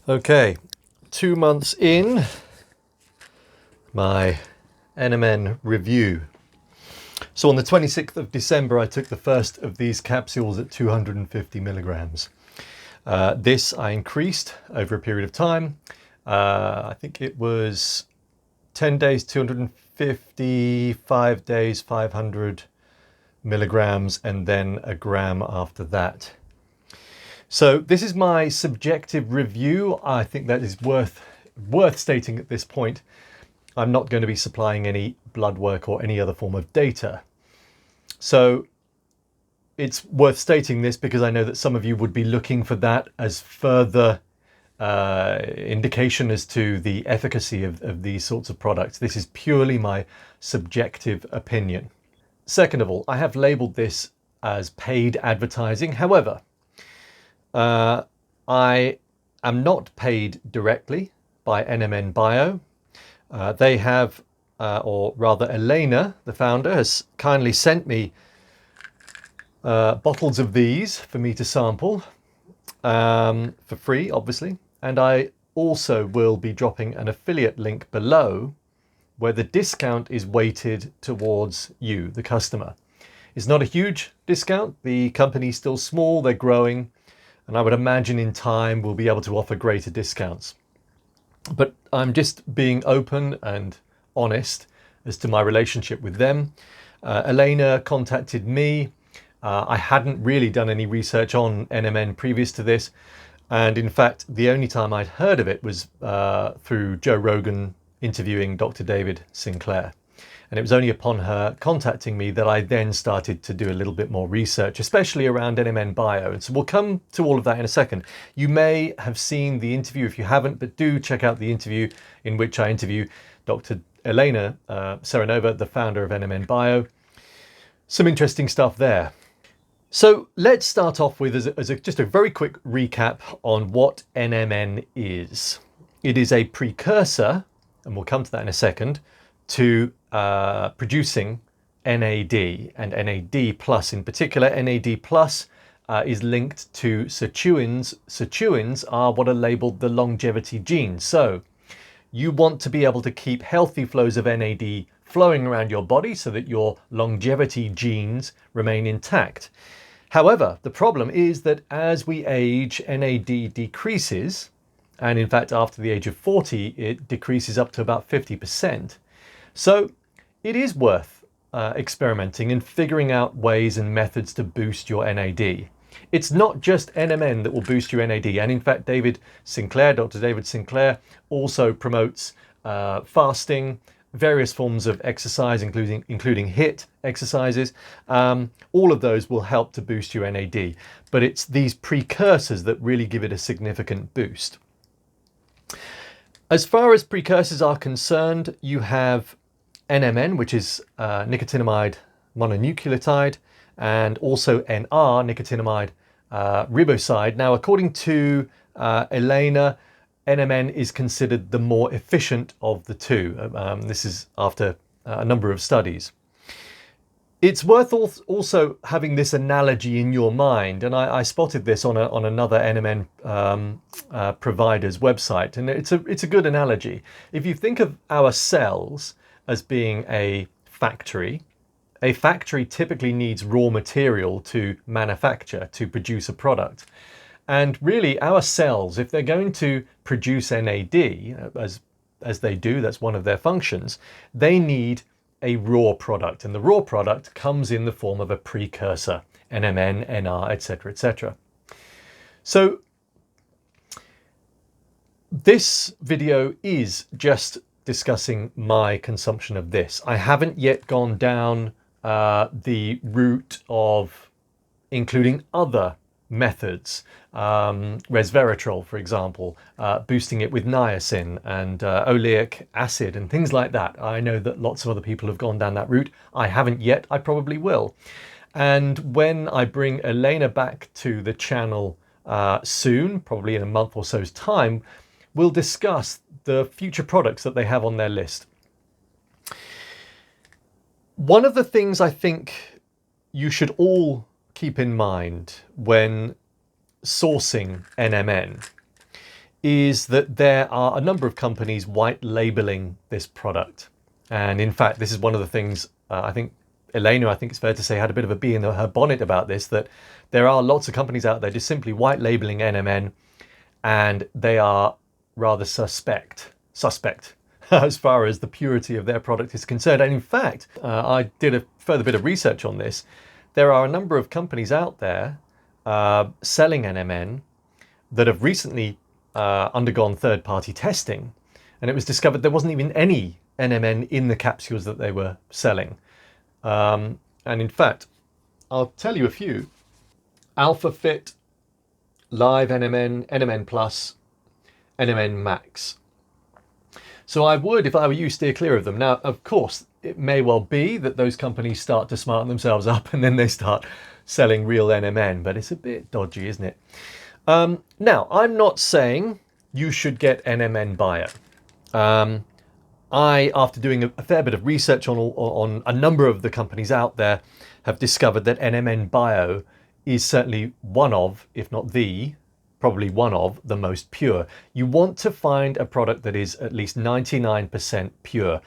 Okay, 2 months in, my NMN review. So on the 26th of December, I took the first of these capsules at 250 milligrams. This I increased over a period of time. I think it was 10 days, 250, 5 days, 500 milligrams, and then a gram after that. So this is my subjective review. I think that is worth stating at this point. I'm not going to be supplying any blood work or any other form of data. So it's worth stating this because I know that some of you would be looking for that as further indication as to the efficacy of these sorts of products. This is purely my subjective opinion. Second of all, I have labeled this as paid advertising. However, I am not paid directly by NMN Bio. They have, or rather Elena, the founder, has kindly sent me bottles of these for me to sample for free, obviously. And I also will be dropping an affiliate link below where the discount is weighted towards you, the customer. It's not a huge discount. The company's still small, they're growing, and I would imagine in time we'll be able to offer greater discounts. But I'm just being open and honest as to my relationship with them. Elena contacted me. I hadn't really done any research on NMN previous to this. And in fact, the only time I'd heard of it was through Joe Rogan interviewing Dr. David Sinclair. And it was only upon her contacting me that I then started to do a little bit more research, especially around NMN Bio. And so we'll come to all of that in a second. You may have seen the interview if you haven't, but do check out the interview in which I interview Dr. Elena Serenova, the founder of NMN Bio. Some interesting stuff there. So let's start off with just a very quick recap on what NMN is. It is a precursor, and we'll come to that in a second, to producing NAD and NAD plus in particular. NAD plus is linked to sirtuins. Sirtuins are what are labeled the longevity genes. So you want to be able to keep healthy flows of NAD flowing around your body so that your longevity genes remain intact. However, the problem is that as we age, NAD decreases, and in fact after the age of 40 it decreases up to about 50%. So it is worth experimenting and figuring out ways and methods to boost your NAD. It's not just NMN that will boost your NAD, and in fact David Sinclair, Dr. David Sinclair, also promotes fasting, various forms of exercise, including HIIT exercises. All of those will help to boost your NAD, but it's these precursors that really give it a significant boost. As far as precursors are concerned, you have NMN, which is nicotinamide mononucleotide, and also NR, nicotinamide riboside. Now, according to Elena, NMN is considered the more efficient of the two. This is after a number of studies. It's worth also having this analogy in your mind, and I spotted this on another NMN provider's website, and it's a good analogy. If you think of our cells as being a factory typically needs raw material to manufacture, to produce a product. And really our cells, if they're going to produce NAD, as they do, that's one of their functions, they need a raw product. And the raw product comes in the form of a precursor, NMN, NR, etc., etc. So this video is just discussing my consumption of this. I haven't yet gone down the route of including other methods, resveratrol, for example, boosting it with niacin and oleic acid and things like that. I know that lots of other people have gone down that route. I haven't yet. I probably will. And when I bring Elena back to the channel soon, probably in a month or so's time, we'll discuss the future products that they have on their list. One of the things I think you should all keep in mind when sourcing NMN is that there are a number of companies white labeling this product. And in fact, this is one of the things I think Elena, I think it's fair to say, had a bit of a bee in her bonnet about this, that there are lots of companies out there just simply white labeling NMN, and they are rather suspect as far as the purity of their product is concerned. And in fact, I did a further bit of research on this. There are a number of companies out there selling NMN that have recently undergone third-party testing, and it was discovered there wasn't even any NMN in the capsules that they were selling. And in fact, I'll tell you a few. Alpha Fit, Live NMN, NMN Plus, NMN Max. So I would, if I were you, steer clear of them. Now, of course, it may well be that those companies start to smarten themselves up and then they start selling real NMN, but it's a bit dodgy, isn't it? Now, I'm not saying you should get NMN Bio. I, after doing a fair bit of research on a number of the companies out there, have discovered that NMN Bio is certainly one of, if not the, probably one of the most pure. You want to find a product that is at least 99% pure.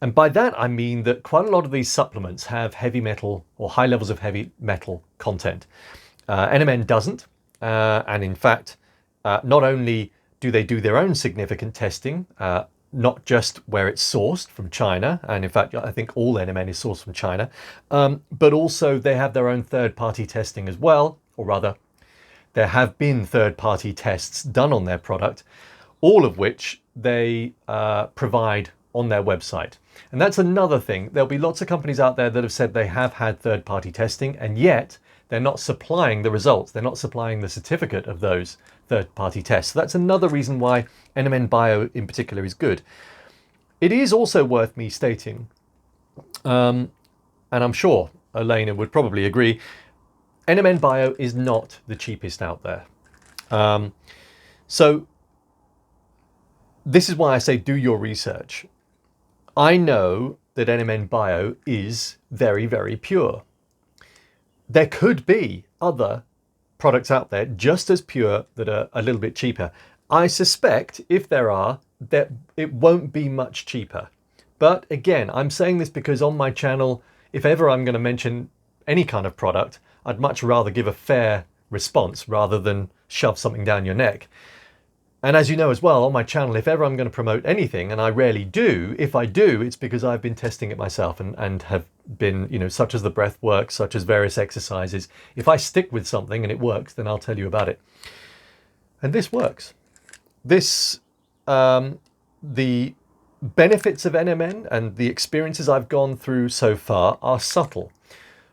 And by that, I mean that quite a lot of these supplements have heavy metal or high levels of heavy metal content. NMN doesn't. And in fact, not only do they do their own significant testing, not just where it's sourced from China, and in fact, I think all NMN is sourced from China, but also they have their own third-party testing as well, or rather, there have been third-party tests done on their product, all of which they provide on their website. And that's another thing. There'll be lots of companies out there that have said they have had third-party testing, and yet they're not supplying the results. They're not supplying the certificate of those third-party tests. So that's another reason why NMN Bio in particular is good. It is also worth me stating, and I'm sure Elena would probably agree, NMN Bio is not the cheapest out there. So this is why I say do your research. I know that NMN Bio is very, very pure. There could be other products out there just as pure that are a little bit cheaper. I suspect if there are, that it won't be much cheaper. But again, I'm saying this because on my channel, if ever I'm going to mention any kind of product, I'd much rather give a fair response rather than shove something down your neck. And as you know as well, on my channel, if ever I'm going to promote anything, and I rarely do, if I do, it's because I've been testing it myself and have been, you know, such as the breath work, such as various exercises. If I stick with something and it works, then I'll tell you about it. And this works. This, the benefits of NMN and the experiences I've gone through so far are subtle.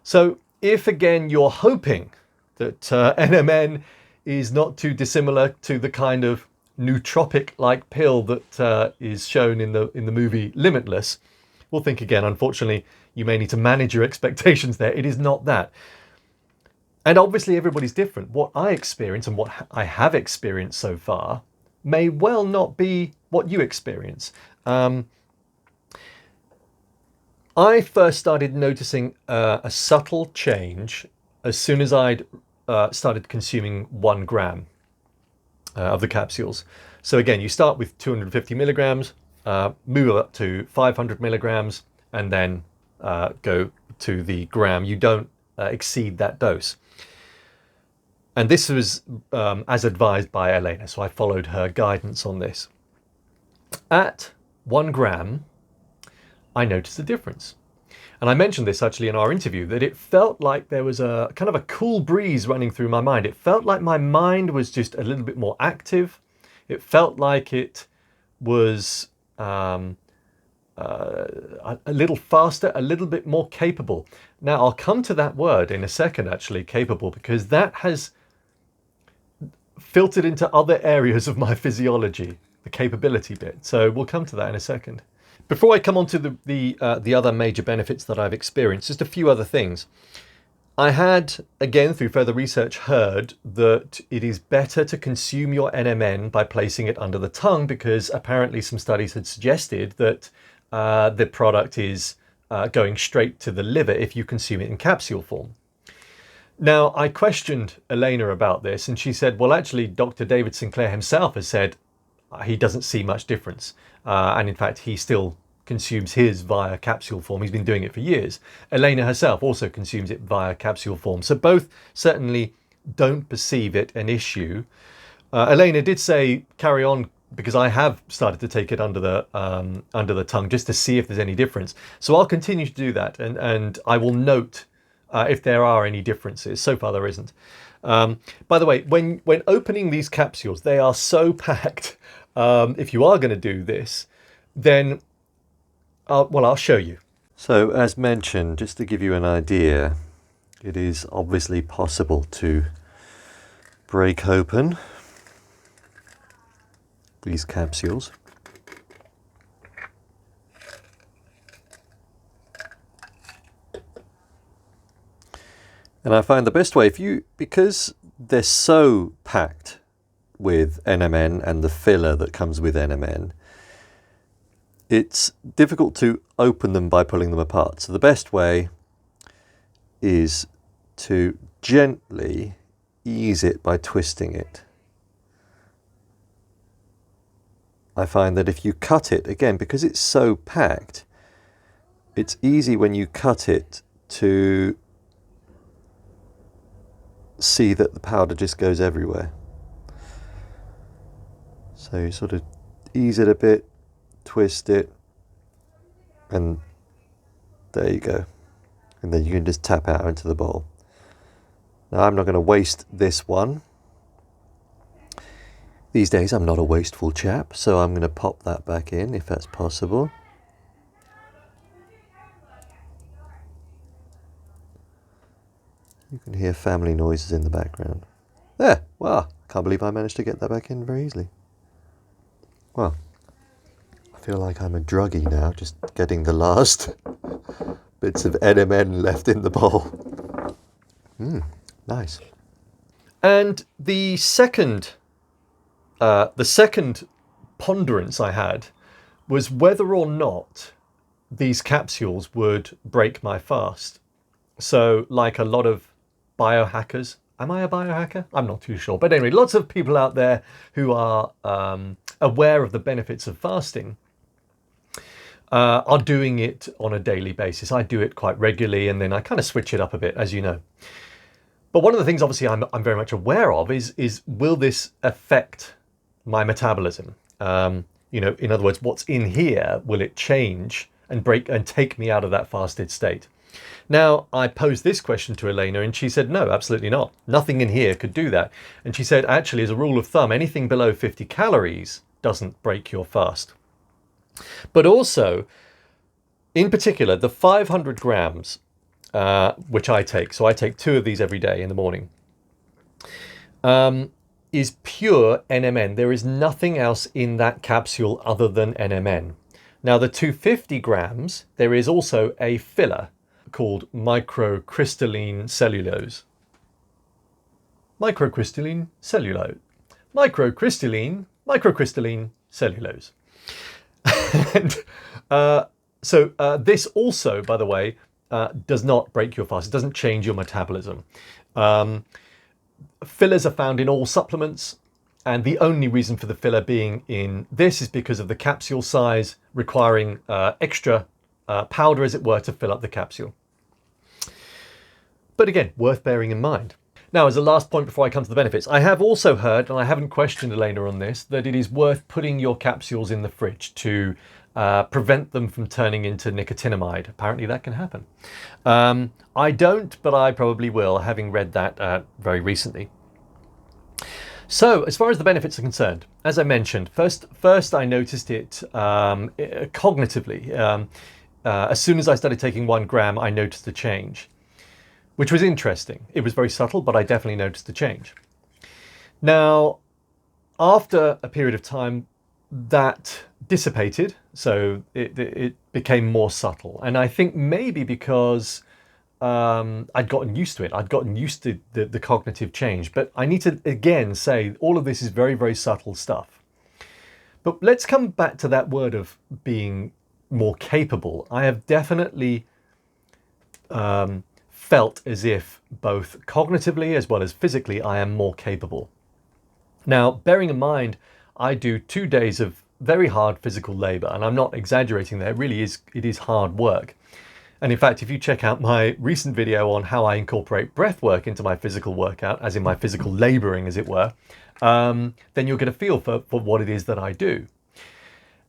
So if again, you're hoping that NMN is not too dissimilar to the kind of nootropic-like pill that is shown in the movie Limitless, well, think again. Unfortunately, you may need to manage your expectations there. It is not that. And obviously, everybody's different. What I experience and what I have experienced so far may well not be what you experience. I first started noticing a subtle change as soon as I'd started consuming 1 gram of the capsules. So again, you start with 250 milligrams, move up to 500 milligrams, and then go to the gram. You don't exceed that dose. And this was as advised by Elena, so I followed her guidance on this. At 1 gram, I noticed a difference. And I mentioned this actually in our interview, that it felt like there was a kind of a cool breeze running through my mind. It felt like my mind was just a little bit more active. It felt like it was a little faster, a little bit more capable. Now, I'll come to that word in a second, actually, capable, because that has filtered into other areas of my physiology, the capability bit. So we'll come to that in a second. Before I come on to the other major benefits that I've experienced, just a few other things. I had, again, through further research, heard that it is better to consume your NMN by placing it under the tongue, because apparently some studies had suggested that the product is going straight to the liver if you consume it in capsule form. Now, I questioned Elena about this, and she said, well, actually, Dr. David Sinclair himself has said he doesn't see much difference. And in fact, he still consumes his via capsule form. He's been doing it for years. Elena herself also consumes it via capsule form. So both certainly don't perceive it an issue. Elena did say, carry on, because I have started to take it under the tongue just to see if there's any difference. So I'll continue to do that, and I will note if there are any differences. So far there isn't. By the way, when opening these capsules, they are so packed. If you are going to do this, then well, I'll show you. So as mentioned, just to give you an idea, it is obviously possible to break open these capsules. And I find the best way, because they're so packed with NMN and the filler that comes with NMN, it's difficult to open them by pulling them apart. So the best way is to gently ease it by twisting it. I find that if you cut it, again, because it's so packed, it's easy when you cut it to see that the powder just goes everywhere. So you sort of ease it a bit, twist it, and there you go. And then you can just tap out into the bowl. Now I'm not going to waste this one. These days I'm not a wasteful chap, so I'm going to pop that back in if that's possible. You can hear family noises in the background. There! Wow, can't believe I managed to get that back in very easily. Well, I feel like I'm a druggie now, just getting the last bits of NMN left in the bowl. Nice. And the second ponderance I had was whether or not these capsules would break my fast. So like a lot of biohackers, am I a biohacker? I'm not too sure. But anyway, lots of people out there who are aware of the benefits of fasting are doing it on a daily basis. I do it quite regularly, and then I kind of switch it up a bit, as you know. But one of the things obviously I'm very much aware of is will this affect my metabolism? You know, in other words, what's in here, will it change and break and take me out of that fasted state? Now, I posed this question to Elena and she said, no, absolutely not. Nothing in here could do that. And she said, actually, as a rule of thumb, anything below 50 calories doesn't break your fast. But also, in particular, the 500 grams, which I take, so I take 2 of these every day in the morning, is pure NMN. There is nothing else in that capsule other than NMN. Now, the 250 grams, there is also a filler called microcrystalline cellulose. Microcrystalline cellulose. Microcrystalline cellulose. And this also, by the way, does not break your fast. It doesn't change your metabolism. Fillers are found in all supplements, and the only reason for the filler being in this is because of the capsule size requiring extra powder, as it were, to fill up the capsule. But again, worth bearing in mind. Now, as a last point before I come to the benefits, I have also heard, and I haven't questioned Elena on this, that it is worth putting your capsules in the fridge to prevent them from turning into nicotinamide. Apparently that can happen. I don't, but I probably will, having read that very recently. So, as far as the benefits are concerned, as I mentioned, first I noticed it cognitively. As soon as I started taking 1 gram, I noticed a change, which was interesting. It was very subtle, but I definitely noticed a change. Now, after a period of time, that dissipated, so it became more subtle. And I think maybe because I'd gotten used to it. I'd gotten used to the cognitive change. But I need to, again, say all of this is very, very subtle stuff. But let's come back to that word of being more capable. I have definitely felt as if both cognitively as well as physically I am more capable. Now, bearing in mind, I do 2 days of very hard physical labor, and I'm not exaggerating there, it is hard work. And in fact, if you check out my recent video on how I incorporate breath work into my physical workout, as in my physical laboring, as it were, then you'll get a feel for what it is that I do.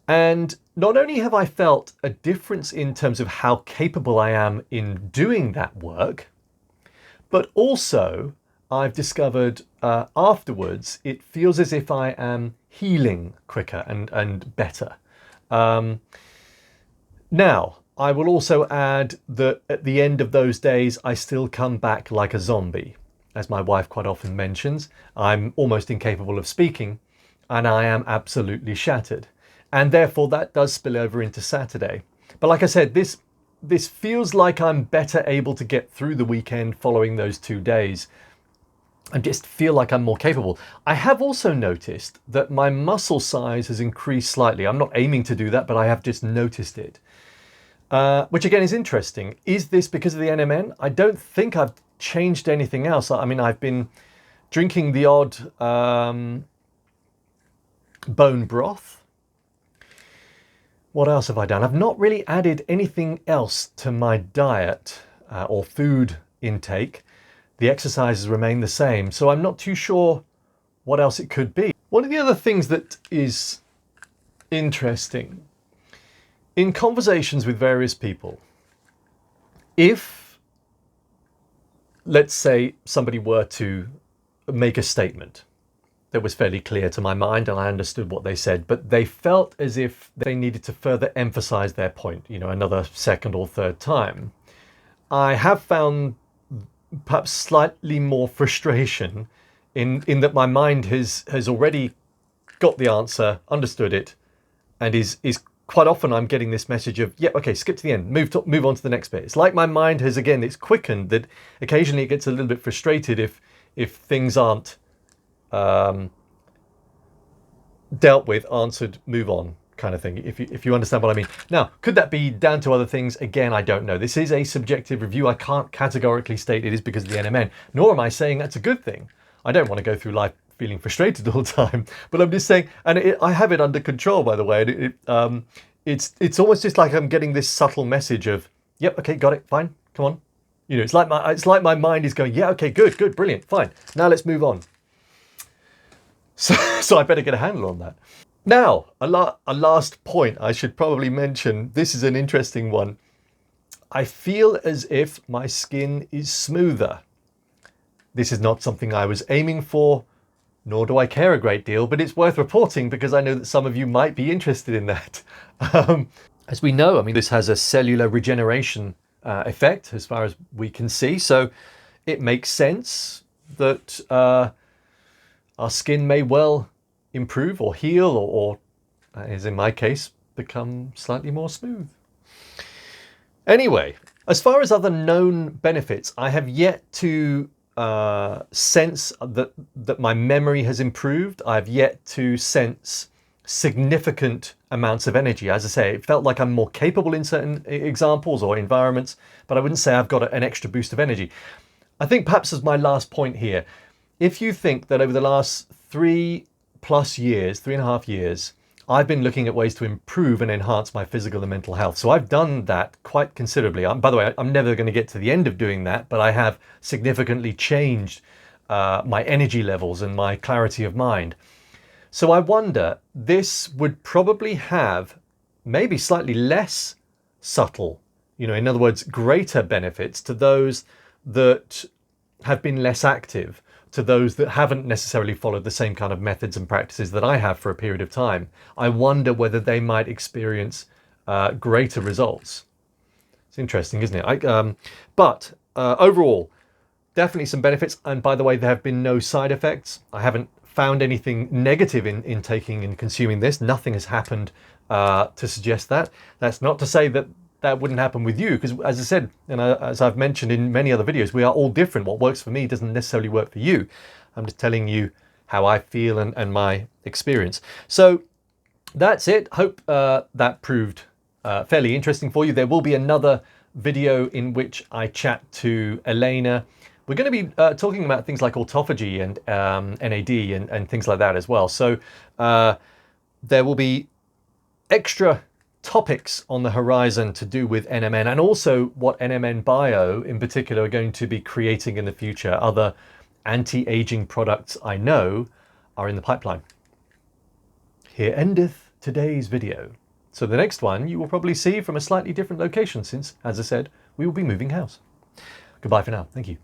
And not only have I felt a difference in terms of how capable I am in doing that work, but also I've discovered afterwards, it feels as if I am healing quicker and better. Now, I will also add that at the end of those days, I still come back like a zombie. As my wife quite often mentions, I'm almost incapable of speaking, and I am absolutely shattered. And therefore that does spill over into Saturday. But like I said, this feels like I'm better able to get through the weekend following those 2 days. I just feel like I'm more capable. I have also noticed that my muscle size has increased slightly. I'm not aiming to do that, but I have just noticed it. Which again is interesting. Is this because of the NMN? I don't think I've changed anything else. I mean, I've been drinking the odd bone broth. What else have I done? I've not really added anything else to my diet or food intake. The exercises remain the same, so I'm not too sure what else it could be. One of the other things that is interesting in conversations with various people, if, let's say, somebody were to make a statement that was fairly clear to my mind and I understood what they said, but they felt as if they needed to further emphasize their point, another second or third time, I have found perhaps slightly more frustration in that my mind has already got the answer, understood it, and is quite often I'm getting this message of, yeah, okay, skip to the end, move on to the next bit. It's like my mind has, again, it's quickened that occasionally it gets a little bit frustrated if things aren't dealt with, answered, move on kind of thing, if you understand what I mean. Now, could that be down to other things? Again, I don't know. This is a subjective review. I can't categorically state it is because of the NMN, nor am I saying that's a good thing. I don't want to go through life feeling frustrated all the time, but I'm just saying, and I have it under control, by the way. It's almost just like I'm getting this subtle message of, yep, okay, got it, fine, come on. It's like my mind is going, yeah, okay, good, brilliant, fine. Now let's move on. So I better get a handle on that. Now, a last point I should probably mention. This is an interesting one. I feel as if my skin is smoother. This is not something I was aiming for, nor do I care a great deal, but it's worth reporting because I know that some of you might be interested in that. As we know, I mean, this has a cellular regeneration effect as far as we can see. So it makes sense that our skin may well improve or heal or, as in my case, become slightly more smooth. Anyway, as far as other known benefits, I have yet to sense that my memory has improved. I've yet to sense significant amounts of energy. As I say, it felt like I'm more capable in certain examples or environments, but I wouldn't say I've got an extra boost of energy. I think perhaps as my last point here, if you think that over the last 3.5 years, I've been looking at ways to improve and enhance my physical and mental health. So I've done that quite considerably. By the way, I'm never going to get to the end of doing that, but I have significantly changed my energy levels and my clarity of mind. So I wonder, this would probably have maybe slightly less subtle, in other words, greater benefits to those that have been less active, to those that haven't necessarily followed the same kind of methods and practices that I have for a period of time. I wonder whether they might experience greater results. It's interesting, isn't it? But overall, definitely some benefits. And by the way, there have been no side effects. I haven't found anything negative in taking and consuming this. Nothing has happened to suggest that. That's not to say that that wouldn't happen with you, because as I said, and as I've mentioned in many other videos, we are all different. What works for me doesn't necessarily work for you. I'm just telling you how I feel and my experience. So that's it. Hope that proved fairly interesting for you. There will be another video in which I chat to Elena. We're going to be talking about things like autophagy and NAD and things like that as well. So there will be extra topics on the horizon to do with NMN, and also what NMN Bio in particular are going to be creating in the future. Other anti-aging products I know are in the pipeline. Here endeth today's video. So the next one you will probably see from a slightly different location since, as I said, we will be moving house. Goodbye for now. Thank you.